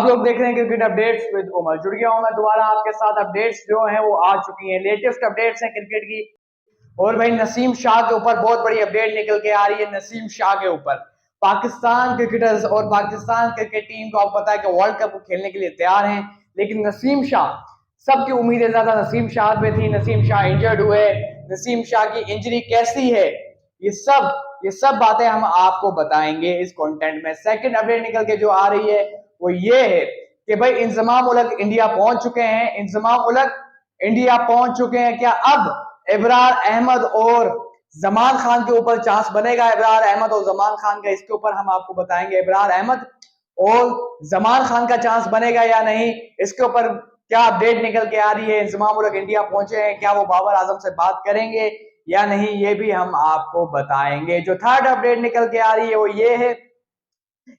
आप लोग देख रहे हैं क्रिकेट अपडेट्स विद उमर। जुड़ गया हूं मैं दोबारा आपके साथ। अपडेट्स जो हैं वो आ चुकी हैं, लेटेस्ट अपडेट्स हैं क्रिकेट की। और भाई नसीम शाह के ऊपर बहुत बड़ी अपडेट निकल के आ रही है। नसीम शाह के ऊपर पाकिस्तान क्रिकेटर्स और पाकिस्तान क्रिकेट टीम को आपको पता है कि वर्ल्ड कप खेलने के लिए तैयार हैं, लेकिन नसीम शाह, सबकी उम्मीदें ज्यादा नसीम शाह पे थी। नसीम शाह इंजर्ड हुए, नसीम शाह की इंजरी कैसी है, ये सब बातें हम आपको बताएंगे इस कंटेंट में। सेकंड अपडेट निकल के जो आ रही है वो ये है कि भाई इंजमाम उलग इंडिया पहुंच चुके हैं। इंजमाम उलग इंडिया पहुंच चुके हैं। क्या अब इब्रार अहमद और जमान खान के ऊपर चांस बनेगा? इब्रार अहमद और जमान खान का, इसके ऊपर हम आपको बताएंगे। इब्रार अहमद और जमान खान का चांस बनेगा या नहीं, इसके ऊपर क्या अपडेट निकल के आ रही है। इंजमाम उलग इंडिया पहुंचे हैं, क्या वो बाबर आजम से बात करेंगे या नहीं, ये भी हम आपको बताएंगे। जो थर्ड अपडेट निकल के आ रही है वो ये है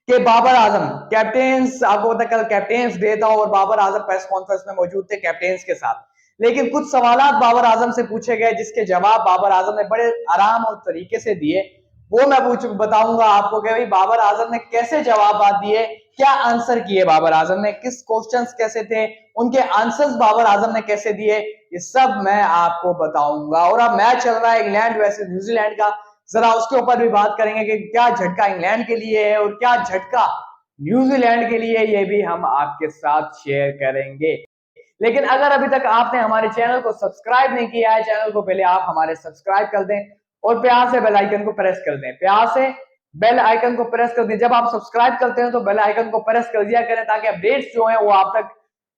कि बाबर आजम कैप्टेंस, आपको पता कल कैप्टेंस डे था और बाबर आजम प्रेस कॉन्फ्रेंस में मौजूद थे कैप्टेंस के साथ, लेकिन कुछ सवालात बाबर आजम से पूछे गए जिसके जवाब बाबर आजम ने बड़े आराम और तरीके से दिए। वो मैं बताऊंगा आपको कि भाई बाबर आजम ने कैसे जवाब दिए, क्या आंसर किए बाबर आजम ने, किस क्वेश्चंस कैसे थे, उनके आंसर्स बाबर आजम ने कैसे दिए, ये सब मैं आपको बताऊंगा। और अब मैच चल रहा है इंग्लैंड वैसे न्यूजीलैंड का, जरा उसके ऊपर भी बात करेंगे कि क्या झटका इंग्लैंड के लिए है और क्या झटका न्यूजीलैंड के लिए, ये भी हम आपके साथ शेयर करेंगे। लेकिन अगर अभी तक आपने हमारे चैनल को सब्सक्राइब नहीं किया है, चैनल को पहले आप हमारे सब्सक्राइब कर दें और प्यार से बेल आइकन को प्रेस कर दें। प्यार से बेल आइकन को प्रेस कर दें। जब आप सब्सक्राइब करते हैं तो बेल आइकन को प्रेस कर दिया करें ताकि अपडेट्स जो है वो आप तक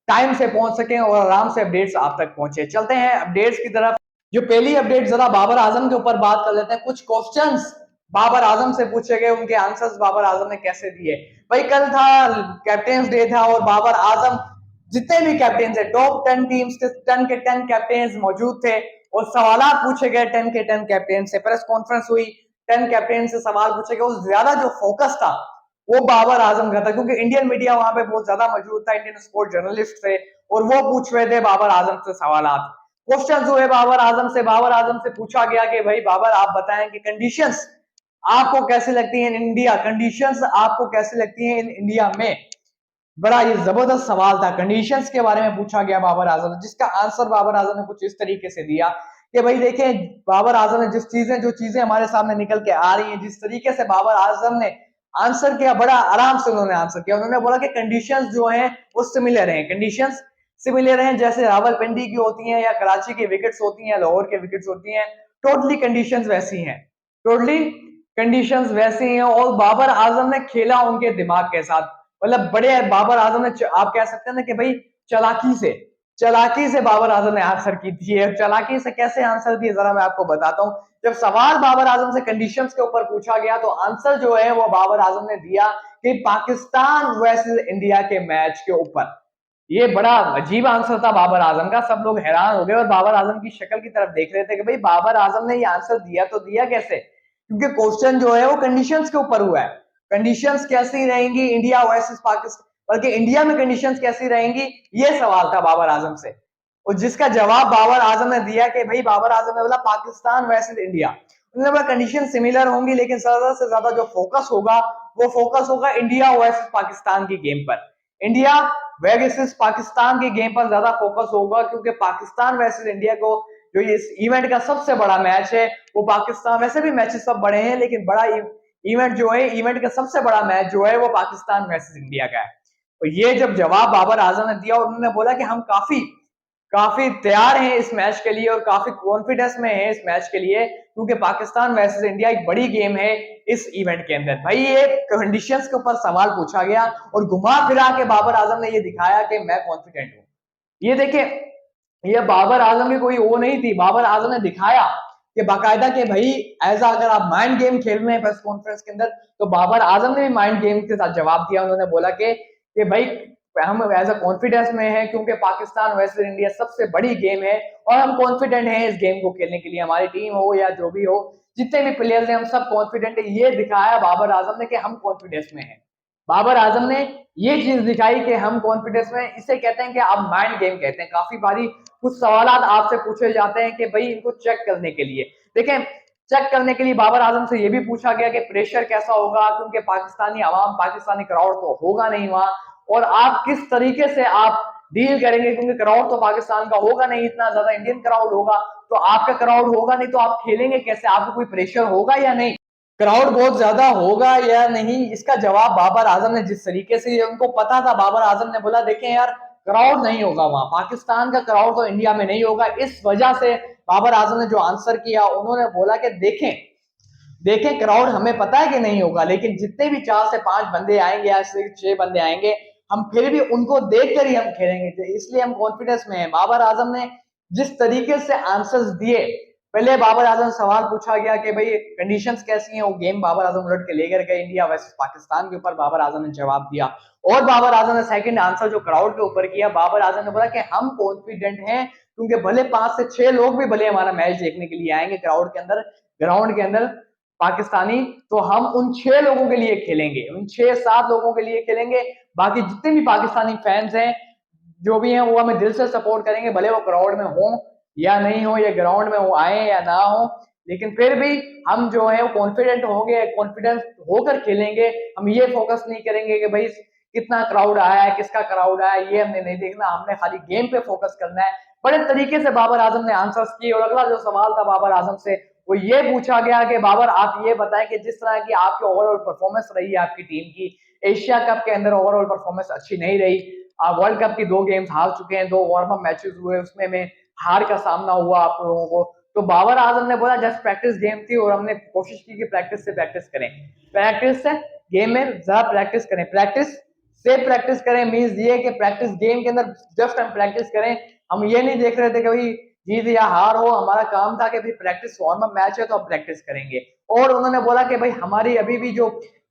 टाइम से पहुंच सकें और आराम से अपडेट्स आप तक पहुंचे। चलते हैं अपडेट्स की तरफ। जो पहली अपडेट, जरा बाबर आजम के ऊपर बात कर लेते हैं। कुछ क्वेश्चंस बाबर आजम से पूछे गए, उनके आंसर्स बाबर आजम ने कैसे दिए। भाई कल था कैप्टेंस डे था और बाबर आजम, जितने भी कैप्टन है टॉप 10 टीम्स के 10 के 10 कैप्टन मौजूद थे और सवाल पूछे गए 10 के 10 कैप्टन से। प्रेस कॉन्फ्रेंस हुई, 10 कैप्टन से सवाल पूछे गए। उस ज्यादा जो फोकस था वो बाबर आजम का था, क्योंकि इंडियन मीडिया वहां पे बहुत ज्यादा मौजूद था, इंडियन स्पोर्ट जर्नलिस्ट थे और वो पूछ रहे थे बाबर आजम से सवाल। क्वेश्चन हुए बाबर आजम से। बाबर आजम से पूछा गया कि भाई बाबर आप बताएं कि कंडीशंस आपको कैसी लगती हैं इन इंडिया, कंडीशंस आपको कैसी लगती हैं इन इंडिया में। बड़ा ये जबरदस्त सवाल था, कंडीशंस के बारे में पूछा गया बाबर आजम, जिसका आंसर बाबर आजम ने कुछ इस तरीके से दिया कि भाई देखें, बाबर आजम ने जो चीजें हमारे सामने निकल के आ रही हैं, जिस तरीके से बाबर आजम ने आंसर किया, बड़ा आराम से उन्होंने आंसर किया। उन्होंने बोला कि कंडीशंस जो हैं वो सिमिलर हैं, कंडीशंस सिमिलर हैं, जैसे रावलपिंडी की होती हैं या कराची की विकेट्स होती हैं या लाहौर की विकेट्स होती हैं, टोटली कंडीशंस वैसी हैं, टोटली कंडीशंस वैसी हैं। और बाबर आजम ने खेला उनके दिमाग के साथ, मतलब बड़े बाबर आजम ने, आप कह सकते हैं ना कि भाई चलाकी से बाबर आजम ने आंसर की थी। चलाकी से कैसे आंसर दिए जरा मैं आपको बताता हूं। जब सवाल बाबर आजम से कंडीशंस के ऊपर पूछा गया तो आंसर जो है वो बाबर आजम ने दिया कि पाकिस्तान वर्सेस इंडिया के मैच के ऊपर। ये बड़ा अजीब आंसर था बाबर आजम का, सब लोग हैरान हो गए और बाबर आजम की शक्ल की तरफ देख रहे थे कि भाई बाबर आजम ने ये आंसर दिया तो दिया कैसे, क्योंकि क्वेश्चन जो है वो कंडीशंस के ऊपर हुआ है। कंडीशंस कैसी रहेंगी इंडिया वर्सेस पाकिस्तान, बल्कि इंडिया में कंडीशंस कैसी रहेंगी, ये सवाल था बाबर आजम से। और जिसका जवाब बाबर आजम ने दिया कि भाई, बाबर आजम ने बोला पाकिस्तान वर्सेस इंडिया, उन्होंने बोला कंडीशन सिमिलर होंगी लेकिन ज्यादा से ज्यादा जो फोकस होगा वो फोकस होगा इंडिया वर्सेस पाकिस्तान की गेम पर। इंडिया वर्सेस पाकिस्तान की गेम पर ज्यादा फोकस होगा, क्योंकि पाकिस्तान वर्सेस इंडिया को जो इस इवेंट का सबसे बड़ा मैच है वो पाकिस्तान, वैसे भी मैचेस सब बड़े हैं लेकिन बड़ा इवेंट जो है, इवेंट का सबसे बड़ा मैच जो है वो पाकिस्तान वर्सेस इंडिया का है। तो ये जब जवाब बाबर आजम ने दिया, उन्होंने बोला कि हम काफी काफी तैयार हैं इस मैच के लिए और काफी कॉन्फिडेंस में हैं इस मैच के लिए, क्योंकि पाकिस्तान वर्सेस इंडिया एक बड़ी गेम है इस इवेंट के अंदर। भाई ये कंडीशंस के ऊपर सवाल पूछा गया और घुमा फिरा के बाबर आजम ने ये दिखाया कि मैं कॉन्फिडेंट हूं। ये देखिए, ये बाबर आजम की कोई वो नहीं थी, बाबर आजम ने दिखाया कि बाकायदा के भाई अगर आप माइंड गेम खेल रहे हैं प्रेस कॉन्फ्रेंस के अंदर, तो बाबर आजम ने भी माइंड गेम के साथ जवाब दिया। उन्होंने बोला कि भाई हम एज अ कॉन्फिडेंस में हैं, क्योंकि पाकिस्तान वर्सेस इंडिया सबसे बड़ी गेम है और हम कॉन्फिडेंट हैं इस गेम को खेलने के लिए, हमारी टीम हो या जो भी हो, जितने भी प्लेयर्स हैं हम सब कॉन्फिडेंट है। ये दिखाया बाबर आजम ने कि हम कॉन्फिडेंस में हैं। बाबर आजम ने ये चीज दिखाई कि हम कॉन्फिडेंस में, इसे कहते हैं कि आप माइंड गेम कहते हैं। काफी बारी कुछ सवाल आपसे पूछे जाते हैं कि भाई इनको चेक करने के लिए, देखें, चेक करने के लिए बाबर आजम से यह भी पूछा गया कि प्रेशर कैसा होगा, क्योंकि पाकिस्तानी आवाम, पाकिस्तानी क्राउड तो होगा नहीं वहां, और आप किस तरीके से आप डील करेंगे, क्योंकि क्राउड तो पाकिस्तान का होगा नहीं, इतना ज्यादा इंडियन क्राउड होगा, तो आपका क्राउड होगा नहीं तो आप खेलेंगे कैसे, आपको कोई प्रेशर होगा या नहीं, क्राउड बहुत ज्यादा होगा या नहीं। इसका जवाब बाबर आजम ने जिस तरीके से, उनको पता था, बाबर आजम ने बोला देखें यार क्राउड नहीं होगा वहां, पाकिस्तान का क्राउड तो इंडिया में नहीं होगा। इस वजह से बाबर आजम ने जो आंसर किया, उन्होंने बोला कि देखें देखें क्राउड हमें पता है कि नहीं होगा, लेकिन जितने भी 4 से 5 बंदे आएंगे या 6 बंदे आएंगे, हम फिर भी उनको देखकर ही हम खेलेंगे, तो इसलिए हम कॉन्फिडेंस में हैं। बाबर आजम ने जिस तरीके से आंसर्स दिए, पहले बाबर आजम सवाल पूछा गया कि भाई कंडीशंस कैसी हैं, वो गेम बाबर आजम उलट के लेकर गए इंडिया वर्सेस पाकिस्तान के ऊपर, बाबर आजम ने जवाब दिया। और बाबर आजम ने सेकंड आंसर जो क्राउड के ऊपर किया, बाबर आजम ने बोला कि हम कॉन्फिडेंट हैं, क्योंकि भले 5 से 6 लोग भी भले हमारा मैच देखने के लिए आएंगे क्राउड के अंदर, ग्राउंड के अंदर पाकिस्तानी, तो हम उन 6 लोगों के लिए खेलेंगे, उन 6-7 लोगों के लिए खेलेंगे। बाकी जितने भी पाकिस्तानी फैंस हैं जो भी हैं वो हमें दिल से सपोर्ट करेंगे, भले वो क्राउड में हो या नहीं हो, या ग्राउंड में वो आए या ना हो, लेकिन फिर भी हम जो है वो कॉन्फिडेंट होंगे, कॉन्फिडेंस होकर खेलेंगे। हम ये फोकस नहीं करेंगे कि भाई कितना क्राउड आया है, किसका क्राउड आया है, ये हमने नहीं देखना, हमने खाली गेम पे फोकस करना है। बड़े तरीके से बाबर आजम ने आंसर्स किए। और अगला जो सवाल था बाबर आजम से, वो ये पूछा गया कि बाबर आप ये बताएं कि जिस तरह की आपकी ओवरऑल परफॉर्मेंस रही है आपकी टीम की, एशिया कप के अंदर ओवरऑल परफॉर्मेंस अच्छी नहीं रही, आप वर्ल्ड कप की 2 गेम्स हार चुके हैं, 2 वार्म अप मैचेस हुए उसमें में हार का सामना हुआ आप लोगों को, तो बाबर आजम ने बोला जस्ट प्रैक्टिस गेम थी और हमने कोशिश की कि प्रैक्टिस से प्रैक्टिस करें, प्रैक्टिस से गेम में ज्यादा प्रैक्टिस करें, प्रैक्टिस से प्रैक्टिस करें मींस ये कि प्रैक्टिस गेम के अंदर जस्ट हम प्रैक्टिस करें। हम ये नहीं देख रहे थे कि भाई जीत या हार हो, हमारा काम था कि भाई प्रैक्टिस वार्म अप मैच है तो हम प्रैक्टिस करेंगे। और उन्होंने बोला कि भाई हमारी अभी भी जो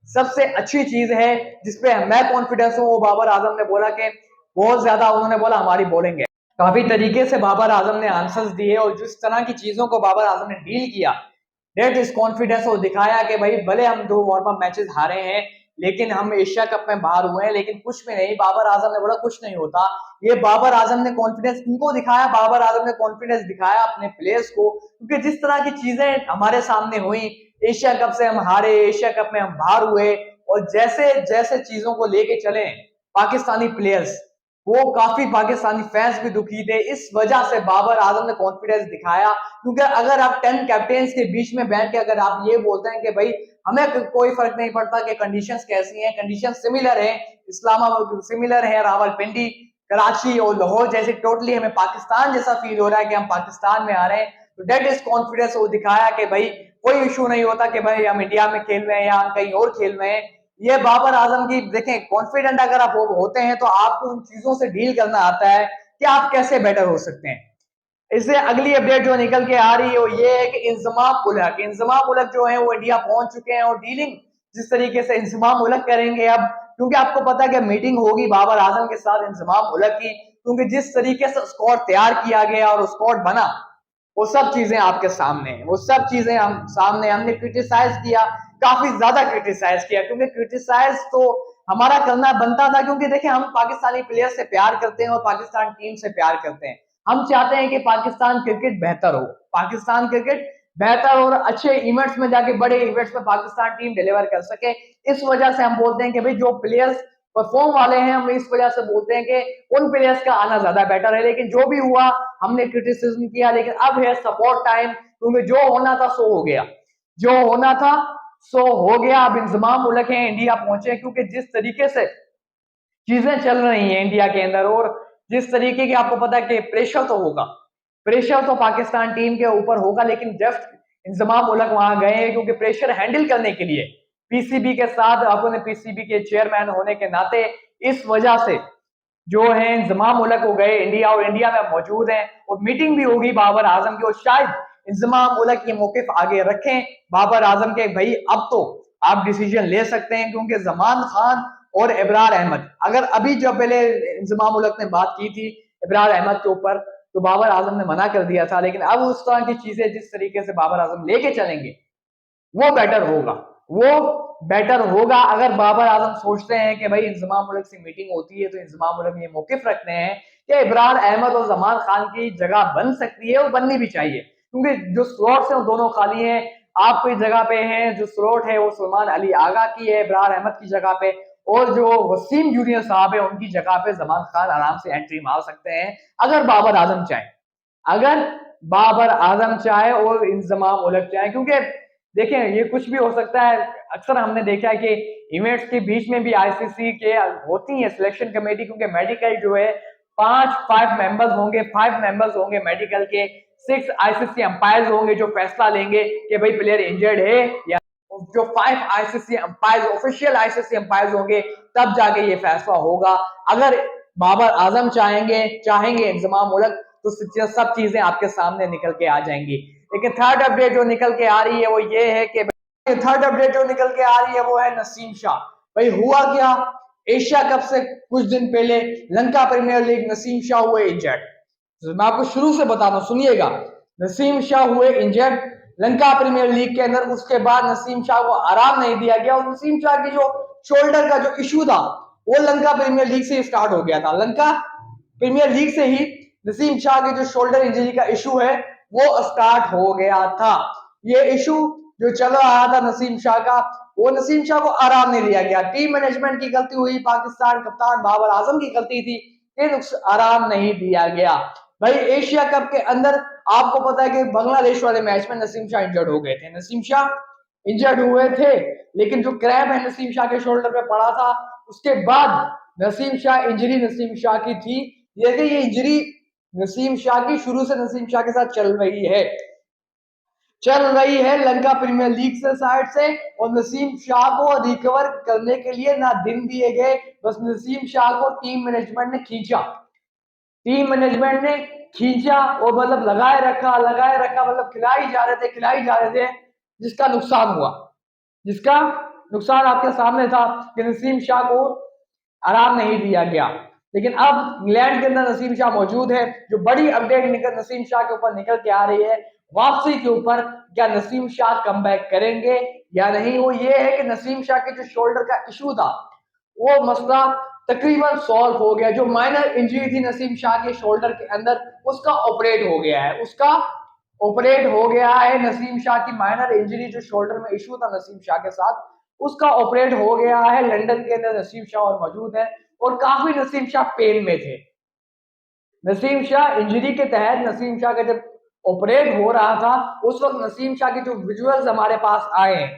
सबसे अच्छी चीज है जिसपे मैं कॉन्फिडेंस हूँ, वो बाबर आजम ने बोला कि बहुत ज्यादा, उन्होंने बोला हमारी बॉलिंग है। काफी तरीके से बाबर आजम ने आंसर्स दिए और जिस तरह की चीजों को बाबर आजम ने डील किया, डेट इज कॉन्फिडेंस, और दिखाया कि भाई भले हम 2 वार्म अप मैचेस हारे हैं, लेकिन हम एशिया कप में बाहर हुए हैं, लेकिन कुछ भी नहीं, बाबर आजम ने बोला कुछ नहीं होता। ये बाबर आजम ने कॉन्फिडेंस किनको दिखाया, बाबर आजम ने कॉन्फिडेंस दिखाया अपने प्लेयर्स को, क्योंकि जिस तरह की चीजें हमारे सामने हुई, एशिया कप से हम हारे, एशिया कप में हम बाहर हुए, और जैसे जैसे चीजों को लेके चले पाकिस्तानी प्लेयर्स, वो काफी पाकिस्तानी फैंस भी दुखी थे। इस वजह से बाबर आजम ने कॉन्फिडेंस दिखाया, क्योंकि अगर आप 10 कैप्टन्स के बीच में बैठ के अगर आप ये बोलते हैं कि भाई हमें कोई फर्क नहीं पड़ता कि कंडीशंस कैसी हैं, कंडीशन सिमिलर है, इस्लामाबाद सिमिलर है, रावलपिंडी, कराची और लाहौर जैसे, टोटली हमें पाकिस्तान जैसा फील हो रहा है कि हम पाकिस्तान में आ रहे हैं, तो डेट इज कॉन्फिडेंस वो दिखाया कि भाई कोई इशू नहीं होता कि भाई हम इंडिया में खेल रहे हैं या हम कहीं और खेल रहे हैं। ये बाबर आजम की देखें, कॉन्फिडेंट अगर आप होते हैं तो आपको उन चीजों से डील करना आता है कि आप कैसे बेटर हो सकते हैं। इससे अगली अपडेट जो निकल के आ रही है वो ये है कि इंजमाम उलक जो है वो इंडिया पहुंच चुके हैं, और डीलिंग जिस तरीके से इंजमाम उलक करेंगे अब, क्योंकि आपको पता है कि मीटिंग होगी बाबर आजम के साथ इंजमाम उलक की, क्योंकि जिस तरीके से स्क्वाड तैयार किया गया और स्क्वाड बना, वो सब चीजें आपके सामने हैं, वो सब चीजें हम सामने, हमने क्रिटिसाइज किया, काफी ज्यादा क्रिटिसाइज किया, क्योंकि क्रिटिसाइज तो हमारा करना बनता था, क्योंकि देखिए हम पाकिस्तानी प्लेयर से प्यार करते हैं और पाकिस्तान टीम से प्यार करते हैं। हम चाहते हैं कि पाकिस्तान क्रिकेट बेहतर हो, पाकिस्तान क्रिकेट बेहतर और अच्छे इवेंट्स में जाके, बड़े इवेंट्स में पाकिस्तान टीम डिलीवर कर सके। इस वजह से हम बोलते हैं कि भाई जो प्लेयर्स परफॉर्म वाले हैं, हम इस वजह से बोलते हैं कि उन प्लेयर्स का आना ज्यादा बेटर है। लेकिन जो भी हुआ हमने क्रिटिसिज्म किया, लेकिन अब है सपोर्ट टाइम, क्योंकि जो होना था सो हो गया, जो होना था सो हो गया। अब इंजमाम उलट है, इंडिया पहुंचे, क्योंकि जिस तरीके से चीजें चल रही हैं इंडिया के अंदर, और जिस तरीके की आपको पता है कि प्रेशर तो होगा, प्रेशर तो पाकिस्तान टीम के ऊपर होगा, लेकिन जस्ट इंजमाम उलक वहां गए हैं क्योंकि प्रेशर हैंडल करने के लिए पीसीबी के साथ, अपने पीसीबी के चेयरमैन होने के नाते, इस वजह से जो है इंजमाम उलक हो गए इंडिया, और इंडिया में मौजूद हैं, और मीटिंग भी होगी बाबर आजम की, और शायद इंजमाम उलक ये मौकिफ आगे रखें बाबर आजम के, भाई अब तो आप डिसीजन ले सकते हैं, क्योंकि जमान खान और इब्रार अहमद, अगर अभी जो पहले इंजमाम उलक ने बात की थी इब्रार अहमद के ऊपर, तो बाबर आजम ने मना कर दिया था, लेकिन अब उस तरह की चीजें जिस तरीके से बाबर आजम लेके चलेंगे वो बेटर होगा, वो बेटर होगा। अगर बाबर आजम सोचते हैं कि भाई इंजमाम उलक से मीटिंग होती है तो इंजमाम उलक ये मौकिफ रखते हैं कि इब्रार अहमद और जमान खान की जगह बन सकती है, और बननी भी चाहिए, क्योंकि जो स्लॉट्स हैं वो दोनों खाली हैं, आप कोई जगह पे हैं, जो स्लॉट है वो सलमान अली आगा की है इब्रार अहमद की जगह पे, और जो वसीम जूनियर साहब है उनकी जगह पे जमान खान आराम से एंट्री मार सकते हैं अगर बाबर आजम चाहे, अगर बाबर आजम चाहे और इंजमाम उलट चाहे। क्योंकि देखें ये कुछ भी हो सकता है, अक्सर हमने देखा है कि इवेंट्स के बीच में भी आईसीसी के होती है सिलेक्शन कमेटी, क्योंकि मेडिकल जो है 5 मेंबर्स होंगे, 5 मेंबर्स होंगे मेडिकल के, 6 आईसीसी अंपायर्स होंगे जो फैसला लेंगे कि भाई प्लेयर इंजर्ड है या, जो 5 ICC umpires official ICC umpires होंगे तब जाके ये फैसला होगा। अगर बाबर आजम चाहेंगे इंजमाम उलट तो सब चीजें आपके सामने निकल के आ जाएंगी। लेकिन थर्ड अपडेट जो निकल के आ रही है वो ये है कि थर्ड अपडेट जो निकल के आ रही है वो है नसीम शाह। भाई हुआ क्या, एशिया कप से कुछ दिन पहले लंका प्रीमियर लीग नसीम शाह हुए इंजर्ड। तो मैं आपको शुरू से बता दूं, सुनिएगा, नसीम शाह हुए इंजर्ड लंका प्रीमियर लीग के अंदर। उसके बाद नसीम शाह को आराम नहीं दिया गया और नसीम शाह की जो शोल्डर का जो इशू था वो लंका प्रीमियर लीग से स्टार्ट हो गया था। लंका प्रीमियर लीग से ही नसीम शाह के जो शोल्डर इंजरी का इशू है वो स्टार्ट हो गया था। ये इशू जो चल रहा था नसीम शाह का, वो नसीम शाह को आराम नहीं दिया गया। टीम मैनेजमेंट की गलती हुई, पाकिस्तान कप्तान बाबर आजम की गलती थी, आराम नहीं दिया गया। भाई एशिया कप के अंदर आपको पता है कि बांग्लादेश वाले मैच में नसीम शाह इंजर्ड हो गए थे। नसीम शाह इंजर्ड हुए थे, लेकिन जो क्रैम्प है नसीम शाह के शोल्डर पे पड़ा था, उसके बाद नसीम शाह इंजरी नसीम शाह की थी। ये इंजरी नसीम शाह की शुरू से नसीम शाह के साथ चल रही है लंका प्रीमियर लीग से साइड से। और नसीम शाह को रिकवर करने के लिए ना दिन दिए गए, बस नसीम शाह को टीम मैनेजमेंट ने खींचा और मतलब लगाए रखा मतलब खिलाई जा रहे थे, जिसका नुकसान आपके सामने था कि नसीम शाह को आराम नहीं दिया गया। लेकिन अब इंग्लैंड के अंदर नसीम शाह मौजूद है। जो बड़ी अपडेट नसीम शाह के ऊपर निकल के आ रही है वापसी के ऊपर, क्या नसीम शाह कमबैक करेंगे या नहीं, वो ये है कि नसीम शाह के जो शोल्डर का इशू था वो मसला तकरीबन सॉल्व हो गया। जो माइनर इंजरी थी नसीम शाह के शोल्डर के अंदर, उसका ऑपरेट हो गया है नसीम शाह की माइनर इंजरी, जो शोल्डर में इशू था नसीम शाह के साथ, उसका ऑपरेट हो गया है। लंदन के अंदर नसीम शाह और मौजूद है और काफी नसीम शाह पेन में थे। नसीम शाह इंजरी के तहत नसीम शाह का जब ऑपरेट हो रहा था उस वक्त नसीम शाह के जो विजुअल्स हमारे पास आए हैं,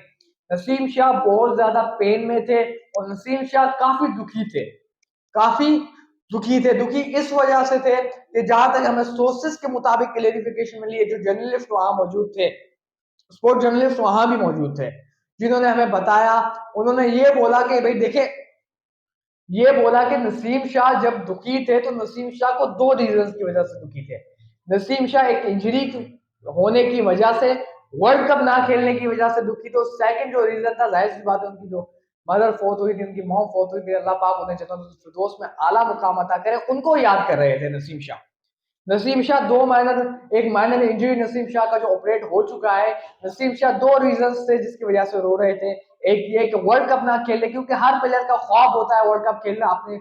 नसीम शाह बहुत ज्यादा पेन में थे और नसीम शाह काफी दुखी इस वजह से थे कि जहां तक हमें सोर्सेस के मुताबिक क्लेरिफिकेशन मिली है, जो जर्नलिस्ट वहां मौजूद थे, स्पोर्ट जर्नलिस्ट वहां भी मौजूद थे, जिन्होंने हमें बताया, उन्होंने ये बोला कि भाई देखे, ये बोला कि नसीम शाह जब दुखी थे तो नसीम शाह को 2 रीजन की वजह से दुखी थे। नसीम शाह एक इंजरी होने की वजह से, वर्ल्ड कप ना खेलने की वजह से दुखी थे। सेकंड जो रीजन था, जाहिर सी बात है, उनकी जो मदर फोत हुई थी, उनकी मॉम फोत हुई थी, अल्लाह पाक उन्हें जन्नत फिरदौस में आला मुकाम अता करे, उनको याद कर रहे थे नसीम शाह। एक माइनर इंजरी नसीम शाह का जो ऑपरेट हो चुका है। नसीम शाह 2 रीजंस थे जिसकी वजह से रो रहे थे। एक ये कि वर्ल्ड कप ना खेलने, क्योंकि हर प्लेयर का ख्वाब होता है वर्ल्ड कप खेलना, अपने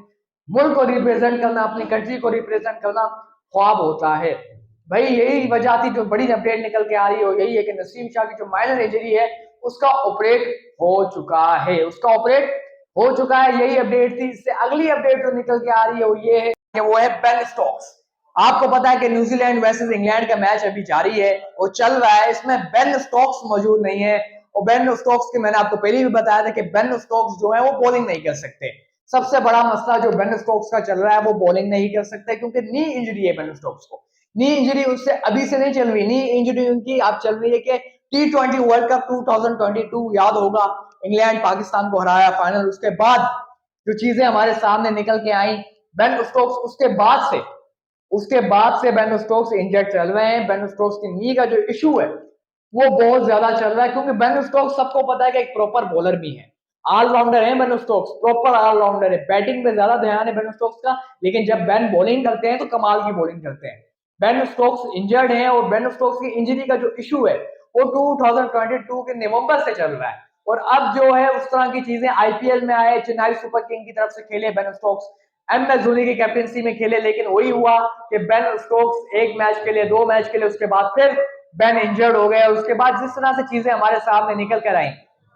मुल्क को रिप्रेजेंट करना, अपनी कंट्री को रिप्रेजेंट करना ख्वाब होता है। भाई यही वजह थी, जो बड़ी अपडेट निकल के आ रही है यही है कि नसीम शाह की जो माइनर इंजरी है उसका ऑपरेट हो चुका है, यही अपडेट थी। इससे अगली अपडेट जो निकल के आ रही है वो ये है कि वो है बेन स्टोक्स। आपको पता है कि न्यूजीलैंड वर्सेस इंग्लैंड का मैच अभी जारी है, वो चल रहा है, इसमें बेन स्टोक्स मौजूद नहीं है। और बेन स्टोक्स की मैंने आपको पहले भी बताया था कि बेन स्टोक्स जो है वो बॉलिंग नहीं कर सकते। सबसे बड़ा मसला जो बेन स्टोक्स का चल रहा है, वो बॉलिंग नहीं कर सकते क्योंकि नी इंजरी है बेन स्टोक्स को। नी इंजरी उससे अभी से नहीं चल रही, नी इंजरी उनकी आप चल रही है कि T20 वर्ल्ड कप 2022 याद होगा, इंग्लैंड पाकिस्तान को हराया फाइनल, उसके बाद जो चीजें हमारे सामने निकल के आई, बेन स्टोक्स उसके बाद से बेन स्टोक्स इंजर्ड चल रहे हैं। बेन स्टोक्स की नी का जो इशू है वो बहुत ज्यादा चल रहा है, क्योंकि बेन स्टोक्स सबको पता है कि एक प्रॉपर बॉलर भी है, ऑलराउंडर है बेन स्टोक्स, प्रॉपर ऑलराउंडर है। बैटिंग पे ज्यादा ध्यान है बेन स्टोक्स का, लेकिन जब बेन बॉलिंग करते हैं तो कमाल की बॉलिंग करते हैं। बेन स्टोक्स इंजर्ड है और बेन स्टोक्स की इंजरी का जो इशू है वो 2022 के नवंबर से चल रहा है। और अब जो है उस तरह की चीजें आईपीएल में आए, चेन्नई सुपर किंग की तरफ से खेले बेन स्टोक्स, एमएस धोनी की कैप्टनसी में खेले, लेकिन वही हुआ कि बेन स्टोक्स 1 मैच के लिए, 2 मैच के लिए, उसके बाद फिर बेन इंजर्ड हो गए। उसके बाद जिस तरह से चीजें हमारे सामने निकल कर आई,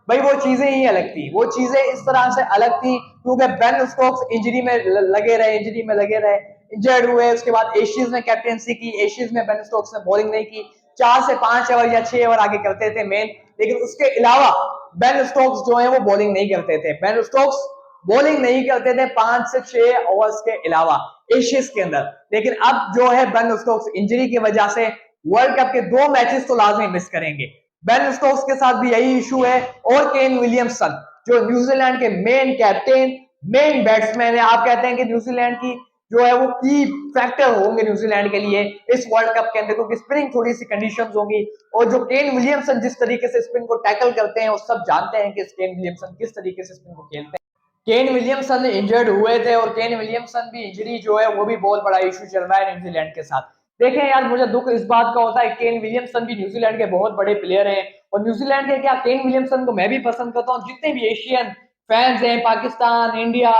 भाई वो चीजें ही अलग थी, वो चीजें इस तरह से अलग थी क्योंकि बेन स्टोक्स इंजरी में लगे रहे, इंजर्ड हुए। उसके बाद एशियंस में कैप्टेंसी की, एशियंस में बेन स्टोक्स ने बॉलिंग नहीं की, 4 से 5 ओवर या 6 ओवर आगे करते थे मेन, लेकिन उसके अलावा बेन स्टोक्स जो है वो बॉलिंग नहीं करते थे। बेन स्टोक्स बॉलिंग नहीं करते थे 5 से 6 ओवर्स के अलावा एशियंस के अंदर। लेकिन अब जो है बेन स्टोक्स इंजरी की वजह से वर्ल्ड कप के 2 मैचेस तो लाजमी मिस करेंगे। बेन स्टोक्स के साथ भी यही इशू है। और केन विलियमसन जो न्यूजीलैंड के मेन कैप्टन, मेन बैट्समैन है, आप कहते हैं कि न्यूजीलैंड की जो है वो की फैक्टर होंगे न्यूजीलैंड के लिए इस वर्ल्ड कप के अंदर, क्योंकि स्पिनिंग थोड़ी सी कंडीशंस होंगी। और जो केन विलियमसन जिस तरीके से स्पिन को टैकल करते हैं, वो सब जानते हैं कि केन विलियमसन किस तरीके से स्पिन को खेलते हैं। केन विलियमसन इंजर्ड हुए थे और केन विलियमसन भी इंजरी जो है वो भी बहुत बड़ा इशू चल रहा है न्यूजीलैंड के साथ। देखें यार, मुझे दुख इस बात का होता है, केन विलियमसन भी न्यूजीलैंड के बहुत बड़े प्लेयर हैं और न्यूजीलैंड के क्या, केन विलियमसन को मैं भी पसंद करता हूँ। जितने भी एशियन फैंस हैं, पाकिस्तान, इंडिया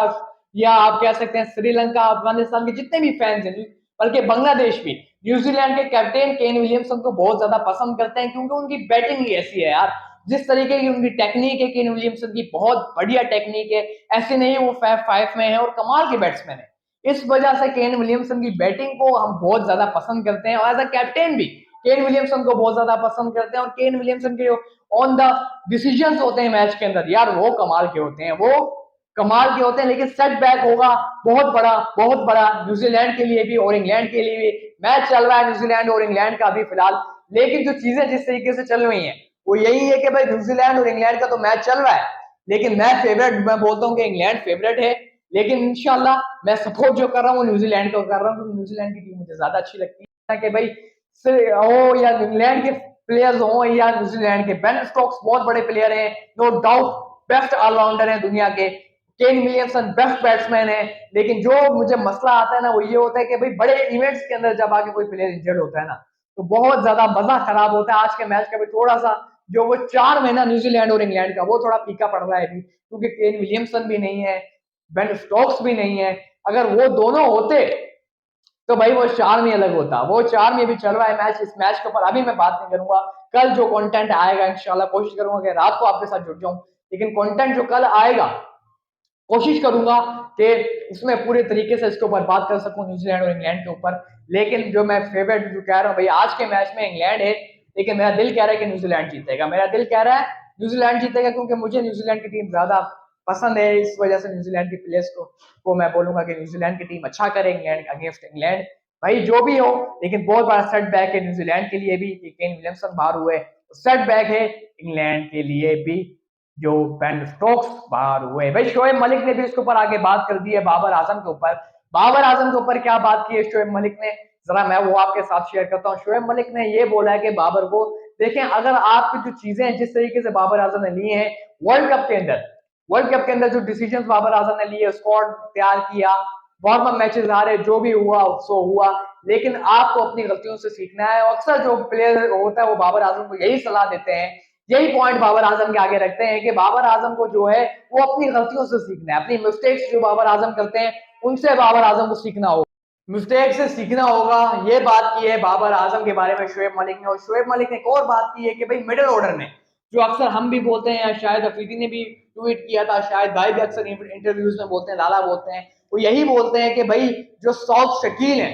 या आप कह सकते हैं श्रीलंका, अफगानिस्तान के जितने भी फैंस हैं, बल्कि बांग्लादेश भी न्यूजीलैंड के कैप्टन केन विलियमसन को बहुत ज्यादा पसंद करते हैं, क्योंकि उनकी बैटिंग ही ऐसी है यार। जिस तरीके की उनकी टेक्निक है, केन विलियमसन की बहुत बढ़िया टेक्निक है, ऐसे नहीं वो फैब फाइव में है और कमाल के बैट्समैन है। इस वजह से केन विलियमसन की बैटिंग को हम बहुत ज्यादा पसंद करते हैं और एज अ कैप्टन भी केन विलियमसन को बहुत ज्यादा पसंद करते हैं। और केन विलियमसन के जो ऑन द डिसीजन होते हैं मैच के अंदर यार, वो कमाल के होते हैं, वो कमाल के होते हैं। लेकिन सेटबैक होगा बहुत बड़ा न्यूजीलैंड के लिए भी और इंग्लैंड के लिए भी। मैच चल रहा है न्यूजीलैंड और इंग्लैंड का भी फिलहाल, लेकिन जो चीजें जिस तरीके से चल रही हैं वो यही है कि भाई न्यूजीलैंड और इंग्लैंड का तो मैच चल रहा है, लेकिन मैं बोलता हूँ कि इंग्लैंड फेवरेट है। लेकिन इंशाल्लाह मैं सपोर्ट जो कर रहा हूँ न्यूजीलैंड को कर रहा हूँ, क्योंकि न्यूजीलैंड की टीम मुझे ज्यादा अच्छी लगती है कि भाई हो या इंग्लैंड के प्लेयर्स हो या न्यूजीलैंड के। बेन स्टोक्स बहुत बड़े प्लेयर हैं, नो डाउट बेस्ट ऑलराउंडर है दुनिया के। केन विलियमसन बेस्ट बैट्समैन है। लेकिन जो मुझे मसला आता है ना, वो ये होता है कि भाई बड़े इवेंट्स के अंदर जब आके कोई प्लेयर इंजर्ड होता है ना, तो बहुत ज्यादा मजा खराब होता है। आज के मैच का भी थोड़ा सा जो वो 4 महीना न्यूजीलैंड और इंग्लैंड का, वो थोड़ा फीका पड़ रहा है अभी, क्योंकि केन विलियमसन भी नहीं है, बेन स्टोक्स भी नहीं है। अगर वो दोनों होते तो भाई वो 4 में अलग होता। वो 4 में भी चल रहा है मैच। इस मैच के ऊपर अभी मैं बात नहीं करूंगा, कल जो कंटेंट आएगा इंशाल्लाह कोशिश करूंगा कि रात को आपके साथ जुड़ जाऊं। लेकिन कंटेंट जो कल आएगा कोशिश करूंगा कि उसमें पूरे तरीके से इसके ऊपर बात कर सकूं न्यूजीलैंड और इंग्लैंड के ऊपर। लेकिन जो मैं फेवरेट जो कह रहा हूं भाई, आज के मैच में इंग्लैंड है, लेकिन मेरा दिल कह रहा है कि न्यूजीलैंड जीतेगा। मेरा दिल कह रहा है न्यूजीलैंड जीतेगा, क्योंकि मुझे न्यूजीलैंड की टीम ज्यादा पसंद है। इस वजह से न्यूजीलैंड के प्लेयर्स को मैं बोलूंगा कि न्यूजीलैंड की टीम अच्छा करे इंग्लैंड अगेंस्ट इंग्लैंड। भाई जो भी हो, लेकिन बहुत बड़ा सेटबैक है न्यूजीलैंड के लिए भी कि केन विलियमसन बाहर हुए, सेटबैक है इंग्लैंड के लिए भी जो बेन स्टोक्स बाहर हुए। भाई शोएब मलिक ने भी इसके ऊपर आगे बात कर दी है बाबर आजम के ऊपर। बाबर आजम के ऊपर क्या बात की है शोएब मलिक ने, जरा मैं वो आपके साथ शेयर करता हूँ। शोएब मलिक ने ये बोला है कि बाबर को देखें, अगर आपकी जो चीजें हैं जिस तरीके से बाबर आजम ने ली हैं वर्ल्ड कप के अंदर जो डिसीजन बाबर आजम ने लिए, स्क्वाड तैयार किया, वार्म अप मैचेस हारे, जो भी हुआ सो हुआ, लेकिन आपको अपनी गलतियों से सीखना है। अक्सर जो प्लेयर होता है वो बाबर आजम को यही सलाह देते हैं, यही पॉइंट बाबर आजम के आगे रखते हैं कि बाबर आजम को जो है वो अपनी गलतियों से सीखना है। अपनी मिस्टेक्स जो बाबर आजम करते हैं उनसे बाबर आजम को सीखना होगा, मिस्टेक से सीखना होगा। ये बात की है बाबर आजम के बारे में शोएब मलिक ने। और शोएब मलिक ने एक और बात की है कि भाई मिडिल ऑर्डर में जो अक्सर हम भी बोलते हैं, शायद अफरीदी ने भी ट्वीट किया था, शायद भाई भी अक्सर इंटरव्यूज में बोलते हैं, लाला बोलते हैं, वो यही बोलते हैं कि भाई जो साउथ शकील है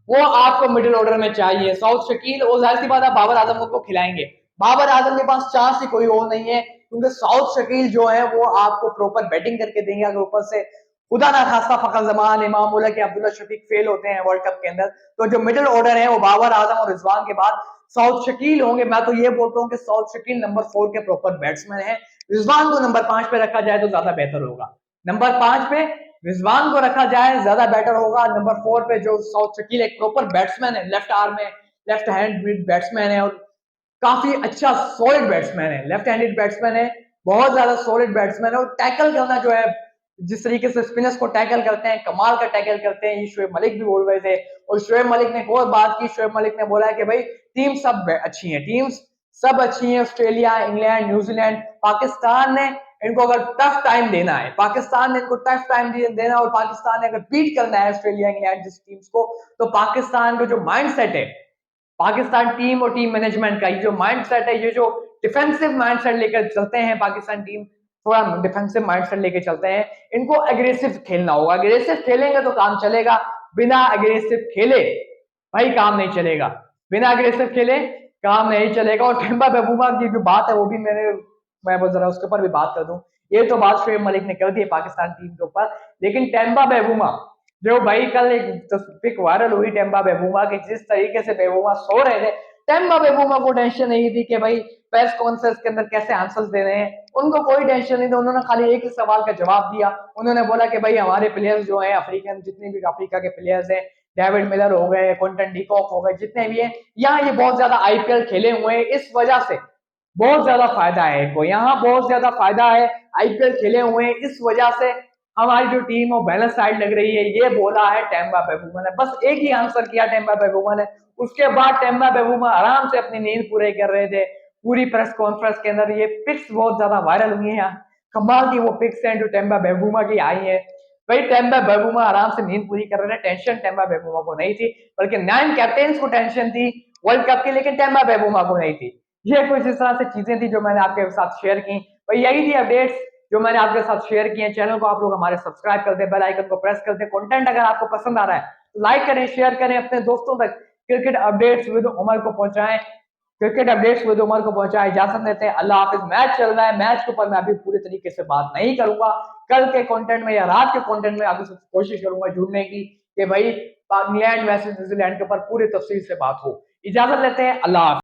वो आपको मिडिल ऑर्डर में चाहिए। साउथ शकील, और जाहिर सी बात है बाबर आजम को खिलाएंगे। बाबर आजम के पास चांस ही कोई और नहीं है, क्योंकि साउथ शकील जो है वो आपको प्रॉपर बैटिंग करके देंगे। अगर ऊपर से खुदा ना खास्ता फखर जमान, इमाम उल्लाह के अब्दुल्ला शफीक फेल होते हैं वर्ल्ड कप के अंदर, तो जो मिडिल ऑर्डर है वो बाबर आजम और रिजवान के बाद साउथ शकील होंगे। मैं तो ये बोलता हूँ कि साउथ शकील नंबर 4 के प्रॉपर बैट्समैन है। रिजवान को नंबर 5 पे रखा जाए तो ज्यादा बेहतर होगा। नंबर 5 पे रिजवान को रखा जाए ज्यादा बेटर होगा। नंबर 4 पे जो साउथ शकील एक प्रॉपर बैट्समैन है, लेफ्ट आर्म में लेफ्ट हैंड बैट्समैन है और काफी अच्छा सॉलिड बैट्समैन है, लेफ्ट हैंडेड बैट्समैन है, बहुत ज्यादा सॉलिड बैट्समैन है। और टैकल करना जो है, जिस तरीके से स्पिनर्स को टैकल करते हैं, कमाल का टैकल करते हैं, ये शोएब मलिक भी बोल रहे थे। और शोएब मलिक ने एक और बात की, शोएब मलिक ने बोला है कि भाई टीम सब अच्छी है, टीम्स सब अच्छी है, ऑस्ट्रेलिया, इंग्लैंड, न्यूजीलैंड, पाकिस्तान ने इनको अगर टफ टाइम देना है, पाकिस्तान ने इनको टफ टाइम देना, और पाकिस्तान ने अगर बीट करना है ऑस्ट्रेलिया, इंग्लैंड जिस टीम्स को, तो पाकिस्तान का जो माइंड सेट है, पाकिस्तान टीम और टीम मैनेजमेंट का ये जो माइंडसेट है, ये जो डिफेंसिव माइंडसेट लेकर चलते हैं पाकिस्तान टीम, थोड़ा डिफेंसिव माइंडसेट लेके चलते हैं, इनको अग्रेसिव खेलना होगा। अग्रेसिव खेलेंगे तो काम चलेगा, बिना अग्रेसिव खेले भाई काम नहीं चलेगा, बिना अग्रेसिव खेले काम नहीं चलेगा। और टेम्बा बेबूमा की जो बात है वो भी मैं जरा उसके ऊपर भी बात कर दूं। ये तो बात शोएब मलिक ने कर दी है पाकिस्तान टीम के ऊपर, लेकिन टेम्बा बेबूमा जो भाई कल एक पिक वायरल हुई टेम्बा बेबूमा की, जिस तरीके से बेबूमा सो रहे थे, टेम्बा बेबूमा को टेंशन नहीं थी कि भाई प्रेस कॉन्फ्रेंस के अंदर कैसे आंसर्स दे रहे हैं, उनको कोई टेंशन नहीं था। उन्होंने खाली एक ही सवाल का जवाब दिया। उन्होंने बोला कि भाई हमारे प्लेयर्स जो हैं अफ्रीकन, जितने भी अफ्रीका के प्लेयर्स हैं, डेविड मिलर हो गए, क्विंटन डिकॉक हो गए, जितने भी हैं, यहाँ ये बहुत ज्यादा आईपीएल खेले हुए हैं, इस वजह से बहुत ज्यादा फायदा है इनको, यहाँ बहुत ज्यादा फायदा है, आईपीएल खेले हुए हैं, इस वजह से हमारी जो टीम है बैलेंस साइड लग रही है। ये बोला है टेम्बा बेबूमा ने, बस एक ही आंसर किया टेम्बा बेबूमा ने। उसके बाद टेम्बा बेबूमा आराम से अपनी नींद पूरे कर रहे थे। पूरी प्रेस कॉन्फ्रेंस के अंदर ये पिक्स बहुत ज्यादा वायरल हुई हैं, कमाल की वो पिक्स हैं जो टेम्बा बेबूमा की आई है। भाई टेम्बा बेबूमा आराम से नींद पूरी कर रहे थे, टेंशन टेम्बा बेबूमा को नहीं थी, बल्कि 9 कैप्टन को टेंशन थी वर्ल्ड कप की, लेकिन टेम्बा बेबूमा को नहीं थी। ये कुछ इस तरह से चीजें थी जो मैंने आपके साथ शेयर की। भाई यही थी अपडेट्स जो मैंने आपके साथ शेयर किए। चैनल को आप लोग हमारे सब्सक्राइब कर दे, बेल आइकन को प्रेस कर दे। कंटेंट अगर आपको पसंद आ रहा है तो लाइक करें, शेयर करें, अपने दोस्तों तक क्रिकेट अपडेट्स विद उमर को पहुंचाएं, क्रिकेट अपडेट्स विद उमर को पहुंचाएं। इजाजत देते हैं, अल्लाह हाफिज। मैच चल रहा है, मैच के ऊपर मैं अभी पूरी तरीके से बात नहीं करूंगा। कल के कंटेंट में या रात के कंटेंट में आपसे कोशिश करूंगा जुड़ने की कि भाई इंग्लैंड वर्सेस न्यूजीलैंड के ऊपर पूरी तफसील से बात हो। इजाजत लेते हैं, अल्लाह हाफिज।